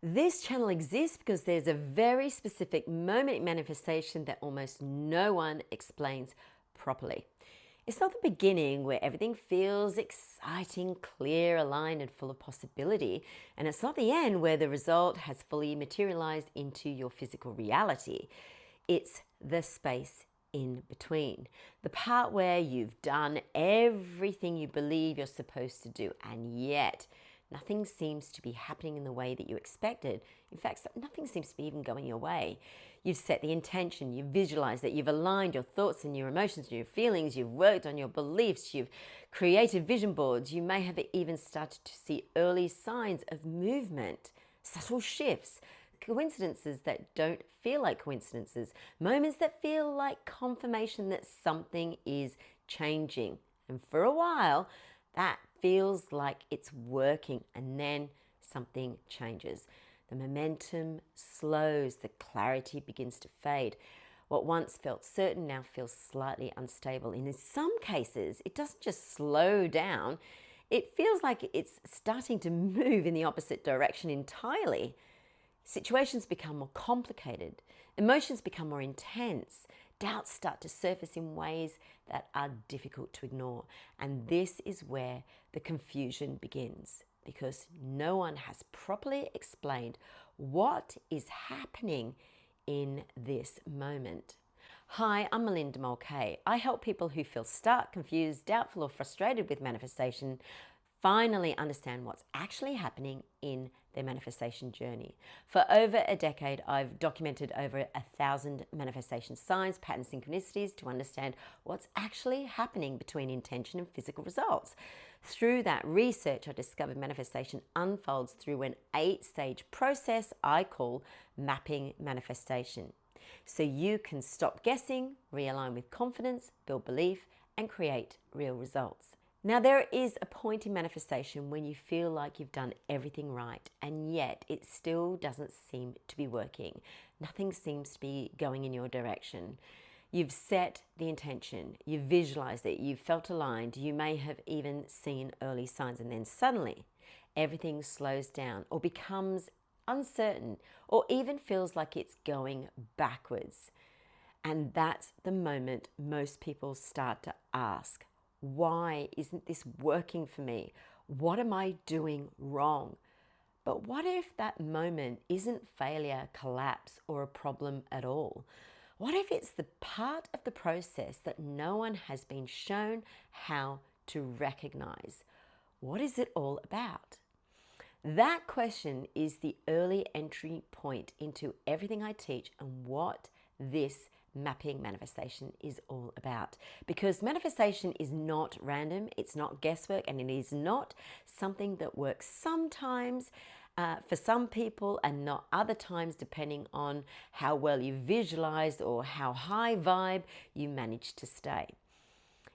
This channel exists because there's a very specific moment in manifestation that almost no one explains properly. It's not the beginning where everything feels exciting, clear, aligned, and full of possibility. And it's not the end where the result has fully materialized into your physical reality. It's the space in between. The part where you've done everything you believe you're supposed to do, and yet nothing seems to be happening in the way that you expected. In fact, nothing seems to be even going your way. You've set the intention, you've visualized it, you've aligned your thoughts and your emotions and your feelings, you've worked on your beliefs, you've created vision boards, you may have even started to see early signs of movement, subtle shifts, coincidences that don't feel like coincidences, moments that feel like confirmation that something is changing. And for a while, that feels like it's working, and then something changes. The momentum slows, the clarity begins to fade. What once felt certain now feels slightly unstable. And in some cases, it doesn't just slow down, it feels like it's starting to move in the opposite direction entirely. Situations become more complicated, emotions become more intense, doubts start to surface in ways that are difficult to ignore. And this is where the confusion begins, because no one has properly explained what is happening in this moment. Hi, I'm Melinda Mulcahy. I help people who feel stuck, confused, doubtful, or frustrated with manifestation finally understand what's actually happening in their manifestation journey. For over a decade, I've documented over 1,000 manifestation signs, patterns, synchronicities to understand what's actually happening between intention and physical results. Through that research, I discovered manifestation unfolds through an 8-stage process I call mapping manifestation. So you can stop guessing, realign with confidence, build belief, and create real results. Now, there is a point in manifestation when you feel like you've done everything right, and yet it still doesn't seem to be working. Nothing seems to be going in your direction. You've set the intention, you've visualized it, you've felt aligned, you may have even seen early signs, and then suddenly everything slows down or becomes uncertain or even feels like it's going backwards. And that's the moment most people start to ask, why isn't this working for me? What am I doing wrong? But what if that moment isn't failure, collapse, or a problem at all? What if it's the part of the process that no one has been shown how to recognize? What is it all about? That question is the early entry point into everything I teach and what this mapping manifestation is all about. Because manifestation is not random, it's not guesswork, and it is not something that works sometimes for some people and not other times, depending on how well you visualized or how high vibe you managed to stay.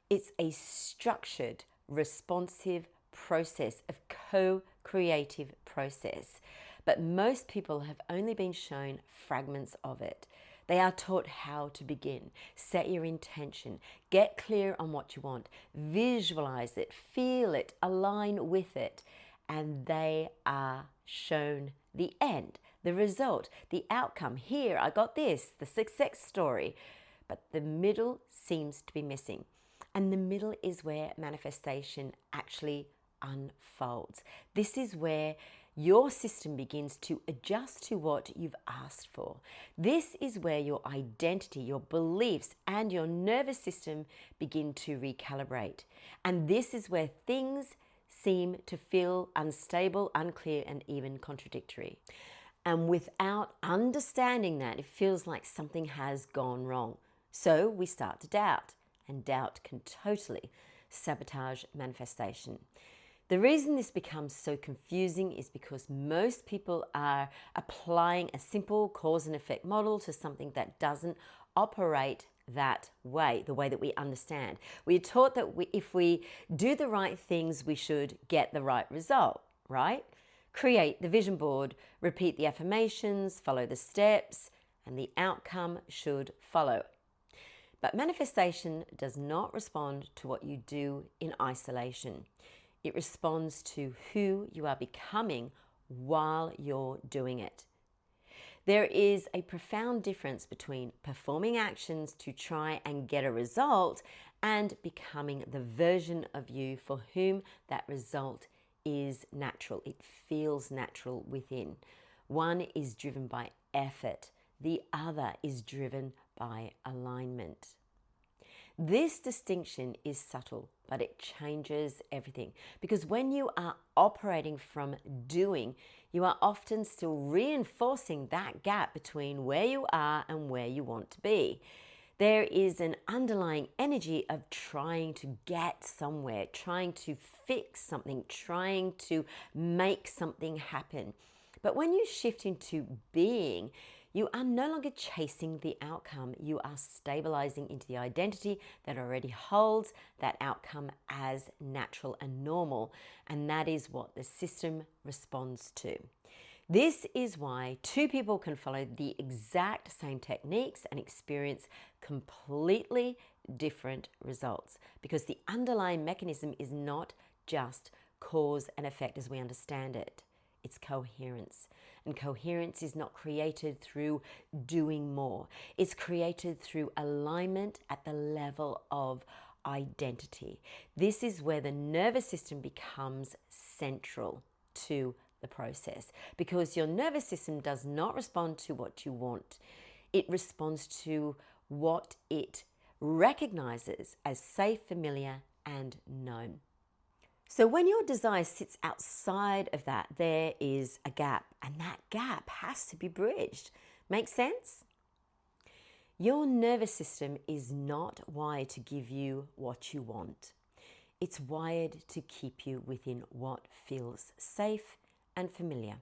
It's a structured, responsive process of co-creative process, but most people have only been shown fragments of it. They are taught how to begin, set your intention, get clear on what you want, visualize it, feel it, align with it, and they are shown the end, the result, the outcome. Here, I got this, the success story, but the middle seems to be missing. And the middle is where manifestation actually unfolds. This is where your system begins to adjust to what you've asked for. This is where your identity, your beliefs, and your nervous system begin to recalibrate. And this is where things seem to feel unstable, unclear, and even contradictory. And without understanding that, it feels like something has gone wrong. So we start to doubt, and doubt can totally sabotage manifestation. The reason this becomes so confusing is because most people are applying a simple cause and effect model to something that doesn't operate that way, the way that we understand. We are taught that if we do the right things, we should get the right result, right? Create the vision board, repeat the affirmations, follow the steps, and the outcome should follow. But manifestation does not respond to what you do in isolation. It responds to who you are becoming while you're doing it. There is a profound difference between performing actions to try and get a result and becoming the version of you for whom that result is natural. It feels natural within. One is driven by effort, the other is driven by alignment. This distinction is subtle, but it changes everything, because when you are operating from doing, you are often still reinforcing that gap between where you are and where you want to be. There is an underlying energy of trying to get somewhere, trying to fix something, trying to make something happen. But when you shift into being, you are no longer chasing the outcome. You are stabilizing into the identity that already holds that outcome as natural and normal. And that is what the system responds to. This is why two people can follow the exact same techniques and experience completely different results, because the underlying mechanism is not just cause and effect as we understand it. It's coherence. And coherence is not created through doing more. It's created through alignment at the level of identity. This is where the nervous system becomes central to the process, because your nervous system does not respond to what you want. It responds to what it recognizes as safe, familiar, and known. So when your desire sits outside of that, there is a gap, and that gap has to be bridged. Make sense? Your nervous system is not wired to give you what you want. It's wired to keep you within what feels safe and familiar.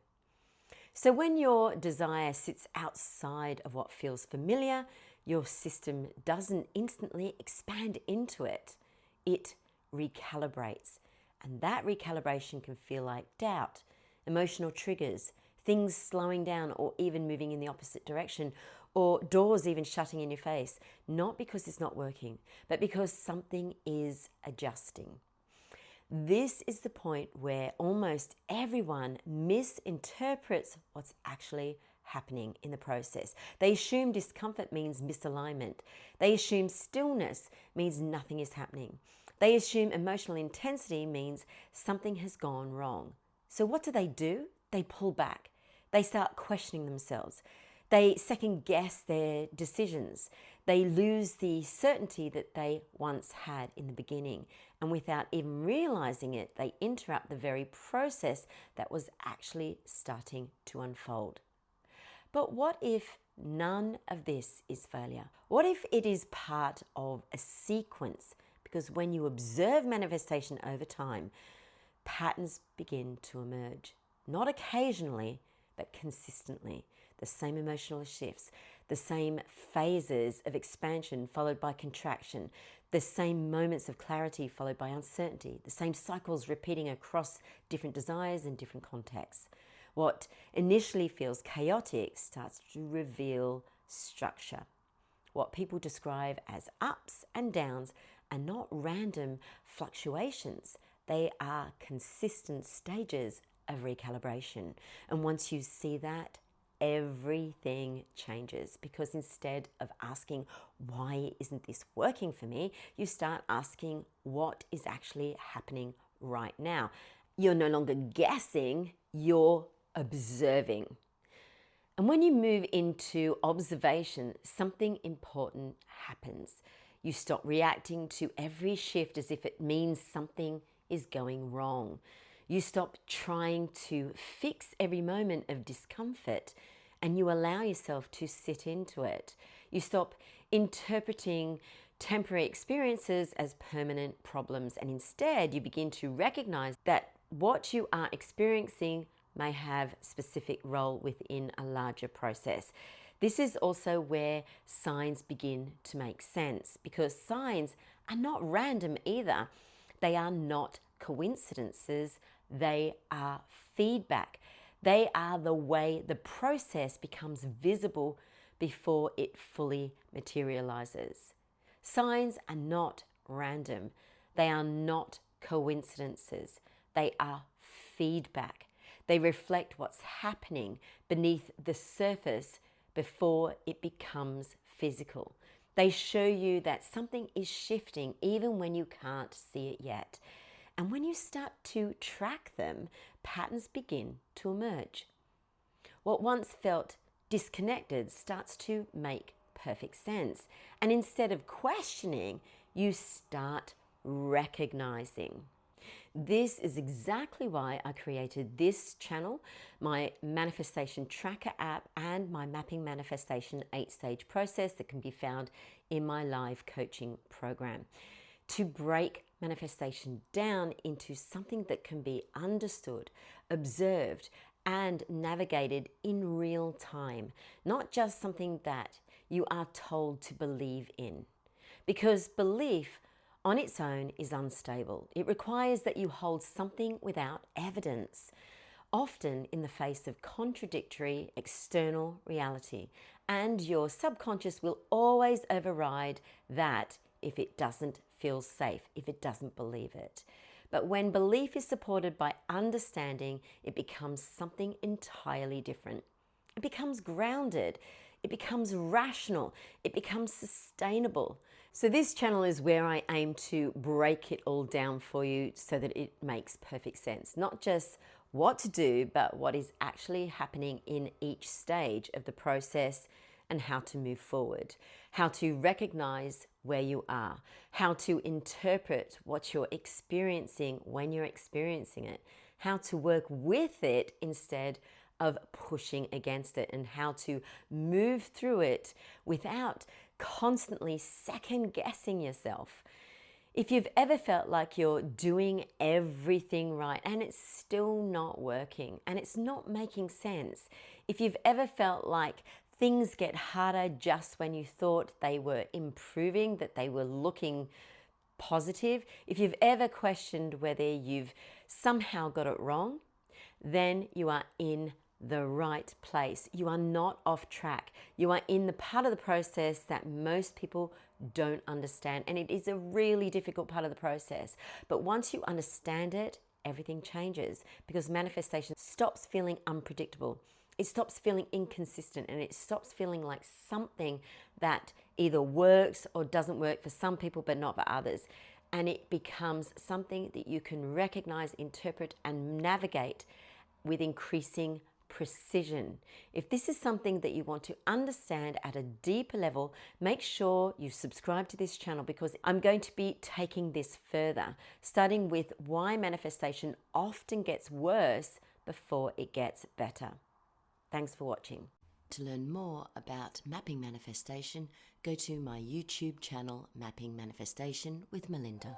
So when your desire sits outside of what feels familiar, your system doesn't instantly expand into it. It recalibrates. And that recalibration can feel like doubt, emotional triggers, things slowing down or even moving in the opposite direction, or doors even shutting in your face, not because it's not working, but because something is adjusting. This is the point where almost everyone misinterprets what's actually happening in the process. They assume discomfort means misalignment. They assume stillness means nothing is happening. They assume emotional intensity means something has gone wrong. So what do? They pull back. They start questioning themselves. They second guess their decisions. They lose the certainty that they once had in the beginning. And without even realizing it, they interrupt the very process that was actually starting to unfold. But what if none of this is failure? What if it is part of a sequence? Because when you observe manifestation over time, patterns begin to emerge. Not occasionally, but consistently. The same emotional shifts, the same phases of expansion followed by contraction, the same moments of clarity followed by uncertainty, the same cycles repeating across different desires and different contexts. What initially feels chaotic starts to reveal structure. What people describe as ups and downs are not random fluctuations. They are consistent stages of recalibration. And once you see that, everything changes, because instead of asking, why isn't this working for me? You start asking, what is actually happening right now? You're no longer guessing, you're observing. And when you move into observation, something important happens. You stop reacting to every shift as if it means something is going wrong. You stop trying to fix every moment of discomfort, and you allow yourself to sit into it. You stop interpreting temporary experiences as permanent problems, and instead you begin to recognize that what you are experiencing may have specific role within a larger process. This is also where signs begin to make sense, because signs are not random either. They are not coincidences. They are feedback. They are the way the process becomes visible before it fully materializes. Signs are not random. They are not coincidences. They are feedback. They reflect what's happening beneath the surface before it becomes physical. They show you that something is shifting even when you can't see it yet. And when you start to track them, patterns begin to emerge. What once felt disconnected starts to make perfect sense. And instead of questioning, you start recognizing. This is exactly why I created this channel, my Manifestation Tracker app, and my Mapping Manifestation 8-stage process that can be found in my live coaching program. To break manifestation down into something that can be understood, observed, and navigated in real time, not just something that you are told to believe in. Because belief on its own is unstable. It requires that you hold something without evidence, often in the face of contradictory external reality. And your subconscious will always override that if it doesn't feel safe, if it doesn't believe it. But when belief is supported by understanding, it becomes something entirely different. It becomes grounded. It becomes rational. It becomes sustainable. So this channel is where I aim to break it all down for you so that it makes perfect sense. Not just what to do, but what is actually happening in each stage of the process and how to move forward. How to recognize where you are. How to interpret what you're experiencing when you're experiencing it. How to work with it instead of pushing against it, and how to move through it without constantly second guessing yourself. If you've ever felt like you're doing everything right and it's still not working and it's not making sense, if you've ever felt like things get harder just when you thought they were improving, that they were looking positive, if you've ever questioned whether you've somehow got it wrong, then you are in the right place. You are not off track. You are in the part of the process that most people don't understand. And it is a really difficult part of the process. But once you understand it, everything changes, because manifestation stops feeling unpredictable. It stops feeling inconsistent, and it stops feeling like something that either works or doesn't work for some people but not for others. And it becomes something that you can recognize, interpret, and navigate with increasing precision. If this is something that you want to understand at a deeper level, make sure you subscribe to this channel, because I'm going to be taking this further, starting with why manifestation often gets worse before it gets better. Thanks for watching. To learn more about mapping manifestation, go to my YouTube channel, Mapping Manifestation with Melinda.